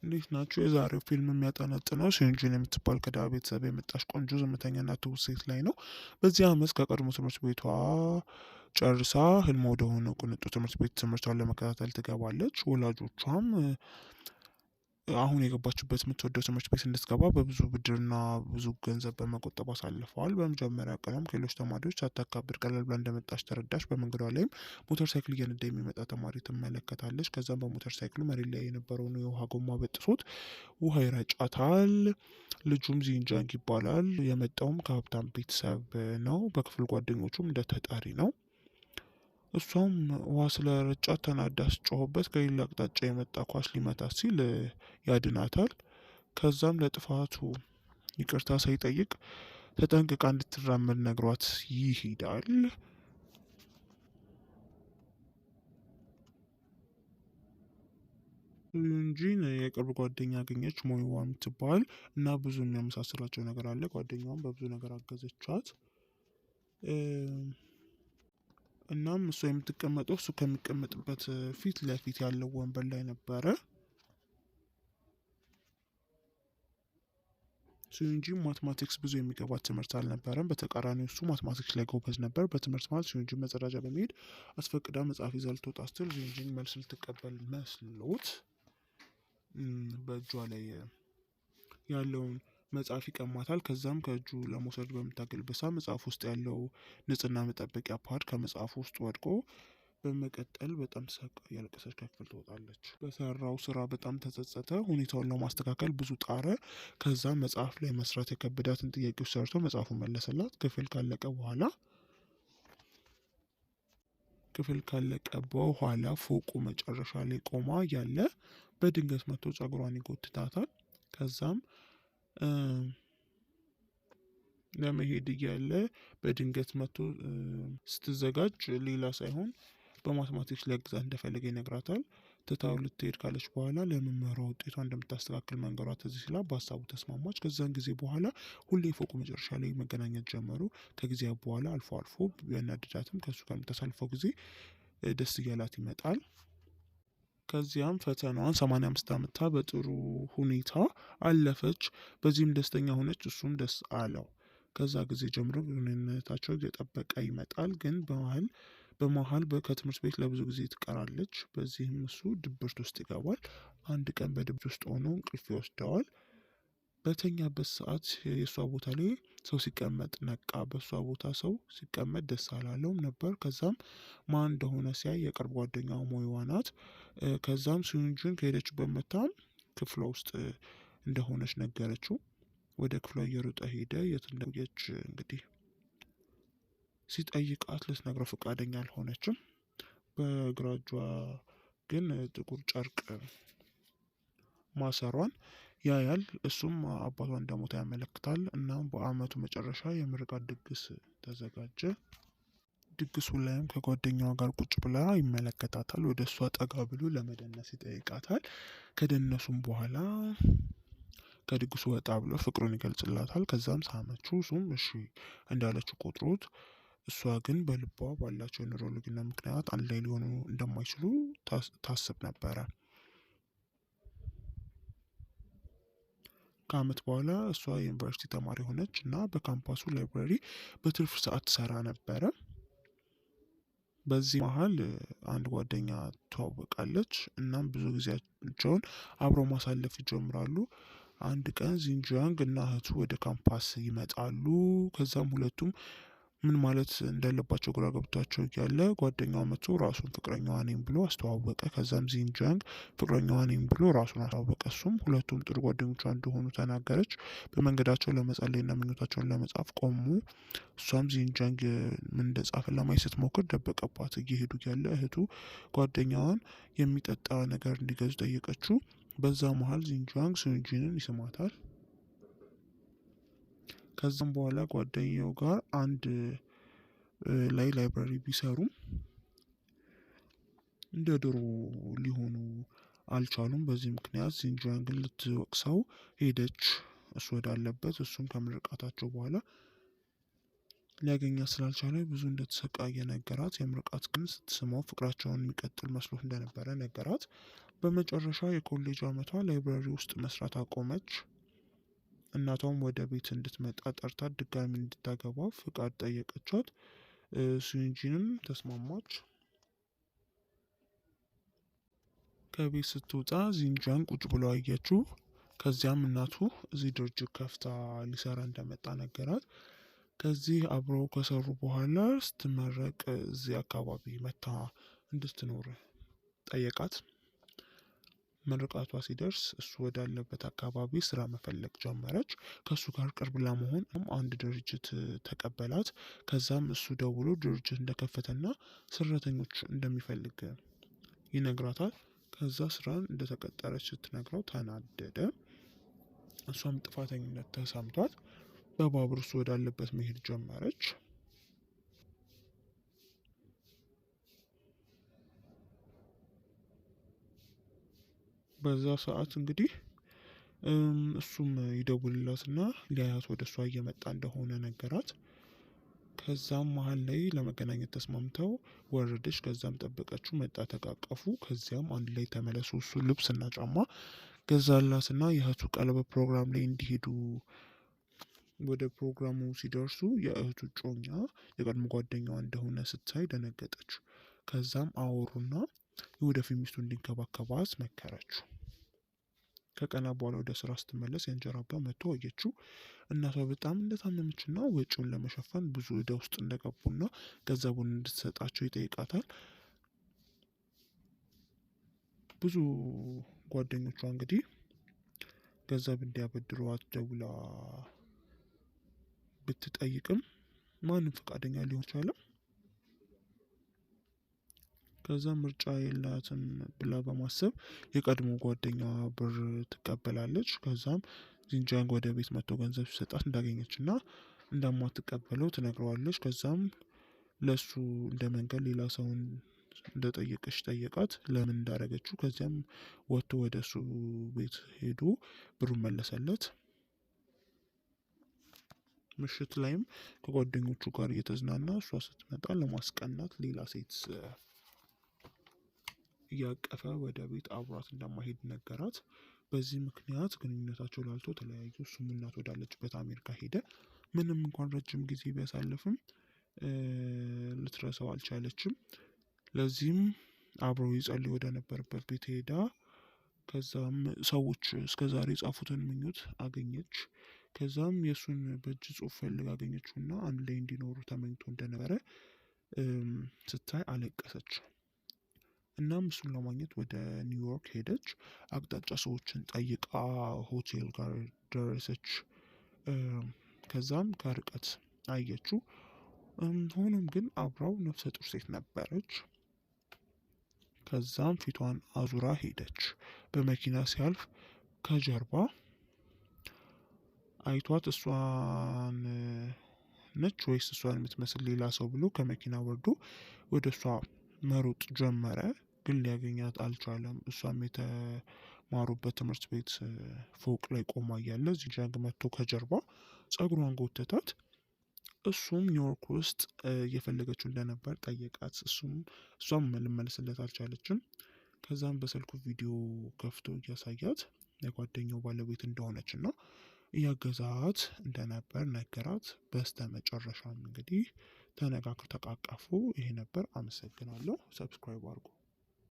እንዴት ናችሁ? የዛሬው ፊልም የሚያጠነጥነው ሴንጂን የምትባል ከድሃ ቤተሰብ የመጣች ቆንጆ ዝምተኛና ትሁት ሴት ላይ ነው። በዚህ ዓመት ከቀድሞ ትምህርት ቤቷ ጨርሳ ህልሟ ወደሆነው ቅንጡ ትምህርት ቤት ትምህርቷን ለመከታተል ትገባለች። ወላጆቿም አሁን የገባችበት የምትወደው ትምህርት ቤት እንድትገባ በብዙ ብድርና ብዙ ገንዘብ በመቆጠብ አሳልፈዋል። በመጀመሪያ ቀኗም ከሌሎች ተማሪዎች ሳታካብድ ቀለል ብላ እንደመጣች ተረዳች። በመንገዷ ላይም ሞተር ሳይክል እየነዳ የሚመጣ ተማሪ ትመለከታለች። ከዛም በሞተር ሳይክሉ መሬት ላይ የነበረውን የውሃ ጎማ በጥሶት ውሃ ይረጫታል። ልጁም ዚንጃንግ ይባላል። የመጣውም ከሀብታም ቤተሰብ ነው። በክፍል ጓደኞቹም እንደ ተጠሪ ነው። እሷም ውሃ ስለረጫት ተናዳ ስትጮህበት ከሌላ አቅጣጫ የመጣ ኳስ ሊመታት ሲል ያድናታል። ከዛም ለጥፋቱ ይቅርታ ሳይጠይቅ ተጠንቅቃ እንድትራመድ ነግሯት ይሄዳል። ዩንጂን የቅርብ ጓደኛ አገኘች ሞይዋ የምትባል እና ብዙ የሚያመሳስላቸው ነገር አለ። ጓደኛዋም በብዙ ነገር አገዘቻት። እናም እሷ የምትቀመጠው እሱ ከሚቀመጥበት ፊት ለፊት ያለው ወንበር ላይ ነበረ። ሲዩንጂ ማትማቲክስ ብዙ የሚገባት ትምህርት አልነበረም። በተቃራኒው እሱ ማትማቲክስ ላይ ጎበዝ ነበር። በትምህርት ማለት ሲዩንጂ መጸዳጃ በመሄድ አስፈቅዳ መጽሐፍ ይዛ ልትወጣ ስትል ሲዩንጂን መልስ ልትቀበል መስሎት በእጇ ላይ ያለውን መጽሐፍ ይቀማታል። ከዛም ከእጁ ለመውሰድ በምታገልበት ሰዓት መጽሐፍ ውስጥ ያለው ንጽህና መጠበቂያ ፓድ ከመጽሐፉ ውስጥ ወድቆ በመቀጠል በጣም ተሳቃ እያለቀሰች ከክፍል ትወጣለች። በሰራው ስራ በጣም ተጸጸተ። ሁኔታውን ለማስተካከል ብዙ ጣረ። ከዛም መጽሐፍ ላይ መስራት የከበዳትን ጥያቄዎች ሰርቶ መጽሐፉን መለሰላት። ክፍል ካለቀ በኋላ ፎቁ መጨረሻ ላይ ቆማ ያለ በድንገት መጥቶ ጸጉሯን ይጎትታታል። ከዛም ለመሄድ እያለ በድንገት መጥቶ ስትዘጋጅ ሌላ ሳይሆን በማትማቲክስ ሊያግዛት እንደፈለገ ይነግራታል። ትታው ልትሄድ ካለች በኋላ ለመምህሯ ውጤቷ እንደምታስተካክል መንገሯ ትዝ ሲላት በሀሳቡ ተስማማች። ከዛን ጊዜ በኋላ ሁሌ ፎቁ መጨረሻ ላይ መገናኘት ጀመሩ። ከጊዜያ በኋላ አልፎ አልፎ ቢያናድዳትም ከእሱ ጋር የምታሳልፈው ጊዜ ደስ እያላት ይመጣል። ከዚያም ፈተናዋን 85 አመታ በጥሩ ሁኔታ አለፈች። በዚህም ደስተኛ ሆነች፣ እሱም ደስ አለው። ከዛ ጊዜ ጀምሮ ግንኙነታቸው እየጠበቀ ይመጣል። ግን በመሀል ከትምህርት ቤት ለብዙ ጊዜ ትቀራለች። በዚህም እሱ ድብርት ውስጥ ይገባል። አንድ ቀን በድብርት ውስጥ ሆኖ እንቅልፍ ይወስደዋል። በተኛበት ሰዓት የእሷ ቦታ ላይ ሰው ሲቀመጥ ነቃ። በእሷ ቦታ ሰው ሲቀመጥ ደስ አላለውም ነበር። ከዛም ማን እንደሆነ ሲያይ የቅርብ ጓደኛው ሞይዋ ናት። ከዛም ሲዩንጁን ከሄደችበት መታ ክፍሏ ውስጥ እንደሆነች ነገረችው። ወደ ክፍሏ እየሮጠ ሄደ። የት እንደቆየች እንግዲህ ሲጠይቃት ልትነግረው ፈቃደኛ አልሆነችም። በግራ እጇ ግን ጥቁር ጨርቅ ማሰሯን ያያል። እሱም አባቷ እንደሞተ ያመለክታል። እናም በአመቱ መጨረሻ የምርቃት ድግስ ተዘጋጀ። ድግሱ ላይም ከጓደኛዋ ጋር ቁጭ ብላ ይመለከታታል። ወደ እሷ ጠጋ ብሎ ለመደነስ ይጠይቃታል። ከደነሱም በኋላ ከድግሱ ወጣ ብሎ ፍቅሩን ይገልጽላታል። ከዛም ሳመችው። እሱም እሺ እንዳለችው ቆጥሮት፣ እሷ ግን በልቧ ባላቸው የኑሮ ልዩነት ምክንያት አንድ ላይ ሊሆኑ እንደማይችሉ ታስብ ነበረ። ከአመት በኋላ እሷ የዩኒቨርሲቲ ተማሪ ሆነች እና በካምፓሱ ላይብራሪ በትርፍ ሰዓት ትሰራ ነበረ። በዚህ መሀል አንድ ጓደኛ ትዋወቃለች። እናም ብዙ ጊዜያቸውን አብረው ማሳለፍ ይጀምራሉ። አንድ ቀን ዚንጂያንግ እና እህቱ ወደ ካምፓስ ይመጣሉ። ከዛም ሁለቱም ምን ማለት እንዳለባቸው ግራ ገብቷቸው እያለ ጓደኛው መጥቶ ራሱን ፍቅረኛዋ ነኝ ብሎ አስተዋወቀ። ከዛም ዚንጂያንግ ፍቅረኛዋ ነኝ ብሎ ራሱን አስተዋወቀ። እሱም ሁለቱም ጥሩ ጓደኞቿ እንደሆኑ ተናገረች። በመንገዳቸው ለመጸለይና ምኞታቸውን ለመጻፍ ቆሙ። እሷም ዚንጂያንግ ምን እንደጻፈ ለማየት ስትሞክር ደበቀባት። እየሄዱ ያለ እህቱ ጓደኛዋን የሚጠጣ ነገር እንዲገዙ ጠየቀችው። በዛ መሀል ዚንጂያንግ ሲዩንጂንን ይስማታል። ከዛም በኋላ ጓደኛው ጋር አንድ ላይ ላይብራሪ ቢሰሩም እንደ ድሮ ሊሆኑ አልቻሉም። በዚህ ምክንያት ዚንጂያንግን ልትወቅሰው ሄደች እሱ ወዳለበት። እሱም ከምርቃታቸው በኋላ ሊያገኛት ስላልቻለ ብዙ እንደተሰቃየ ነገራት። የምርቃት ግን ስትስማው ፍቅራቸውን የሚቀጥል መስሎት እንደነበረ ነገራት። በመጨረሻ የኮሌጅ አመቷ ላይብረሪ ውስጥ መስራት አቆመች። እናቷም ወደ ቤት እንድትመጣ ጠርታት ድጋሚ እንድታገባ ፍቃድ ጠየቀቻት። ሱንጂንም ተስማማች። ከቤት ስትወጣ ዚንጃን ቁጭ ብሎ አየችው። ከዚያም እናቱ እዚህ ድርጅት ከፍታ ሊሰራ እንደመጣ ነገራት። ከዚህ አብረው ከሰሩ በኋላ ስትመረቅ እዚህ አካባቢ መታ እንድትኖር ጠየቃት። ምርቃቷ ሲደርስ እሱ ወዳለበት አካባቢ ስራ መፈለግ ጀመረች። ከእሱ ጋር ቅርብ ለመሆን አንድ ድርጅት ተቀበላት። ከዛም እሱ ደውሎ ድርጅት እንደከፈተና ሰራተኞች እንደሚፈልግ ይነግራታል። ከዛ ስራን እንደተቀጠረች ስትነግረው ተናደደ። እሷም ጥፋተኝነት ተሰምቷት በባቡር እሱ ወዳለበት መሄድ ጀመረች። በዛ ሰዓት እንግዲህ እሱም ይደውልላትና ሊያያት ወደ እሷ እየመጣ እንደሆነ ነገራት። ከዛም መሀል ላይ ለመገናኘት ተስማምተው ወረደች። ከዛም ጠበቀችው፣ መጣ፣ ተቃቀፉ። ከዚያም አንድ ላይ ተመለሱ። እሱ ልብስና ጫማ ገዛላትና የእህቱ ቀለበት ፕሮግራም ላይ እንዲሄዱ ወደ ፕሮግራሙ ሲደርሱ የእህቱ ጮኛ የቀድሞ ጓደኛዋ እንደሆነ ስታይ ደነገጠች። ከዛም አወሩና የወደፊት ሚስቱ እንዲንከባከባት መከረችው። ከቀናት በኋላ ወደ ስራ ስትመለስ የእንጀራ አባት መጥቶ አየችው። እናቷ በጣም እንደታመመችና ወጪውን ለመሸፈን ብዙ እዳ ውስጥ እንደገቡና ገንዘቡን እንድትሰጣቸው ይጠይቃታል። ብዙ ጓደኞቿ እንግዲህ ገንዘብ እንዲያበድሯት ደውላ ብትጠይቅም ማንም ፈቃደኛ ሊሆን ቻለ። ከዛ ምርጫ የላትም ብላ በማሰብ የቀድሞ ጓደኛዋ ብር ትቀበላለች። ከዛም ዚንጃንግ ወደ ቤት መጥቶ ገንዘብ ሲሰጣት እንዳገኘች እና እንደማትቀበለው ትነግረዋለች። ከዛም ለሱ እንደ መንገድ ሌላ ሰውን እንደጠየቀች ጠየቃት፣ ለምን እንዳደረገችው። ከዚያም ወጥቶ ወደ እሱ ቤት ሄዶ ብሩን መለሰለት። ምሽት ላይም ከጓደኞቹ ጋር እየተዝናና እሷ ስትመጣ ለማስቀናት ሌላ ሴት እያቀፈ ወደ ቤት አብሯት እንደማይሄድ ነገራት። በዚህ ምክንያት ግንኙነታቸው ላልቶ ተለያዩ። እሱም እናት ወዳለችበት አሜሪካ ሄደ። ምንም እንኳን ረጅም ጊዜ ቢያሳልፍም ልትረሳው አልቻለችም። ለዚህም አብረው ይጸልይ ወደ ነበረበት ቤት ሄዳ ከዛም ሰዎች እስከዛሬ የጻፉትን ምኞት አገኘች። ከዛም የእሱን በእጅ ጽሑፍ ፈልግ አገኘችውና አንድ ላይ እንዲኖሩ ተመኝቶ እንደነበረ ስታይ አለቀሰች። እናም እሱን ለማግኘት ወደ ኒውዮርክ ሄደች። አቅጣጫ ሰዎችን ጠይቃ ሆቴል ጋር ደረሰች። ከዛም ከርቀት አየችው። ሆኖም ግን አብራው ነፍሰ ጡር ሴት ነበረች። ከዛም ፊቷን አዙራ ሄደች። በመኪና ሲያልፍ ከጀርባ አይቷት እሷን ነች ወይስ እሷን የምትመስል ሌላ ሰው ብሎ ከመኪና ወርዶ ወደ እሷ መሮጥ ጀመረ። ግን ሊያገኛት አልቻለም። እሷም የተማሩበት ትምህርት ቤት ፎቅ ላይ ቆማ እያለ ዚንጃንግ መጥቶ ከጀርባ ጸጉሯን ጎተታት። እሱም ኒውዮርክ ውስጥ እየፈለገችው እንደነበር ጠየቃት። እሷም ልመልስለት አልቻለችም። ከዛም በስልኩ ቪዲዮ ከፍቶ እያሳያት የጓደኛው ባለቤት እንደሆነች እና እያገዛት እንደነበር ነገራት። በስተ መጨረሻም እንግዲህ ተነጋግረው ተቃቀፉ። ይሄ ነበር። አመሰግናለሁ። ሰብስክራይብ አድርጉ።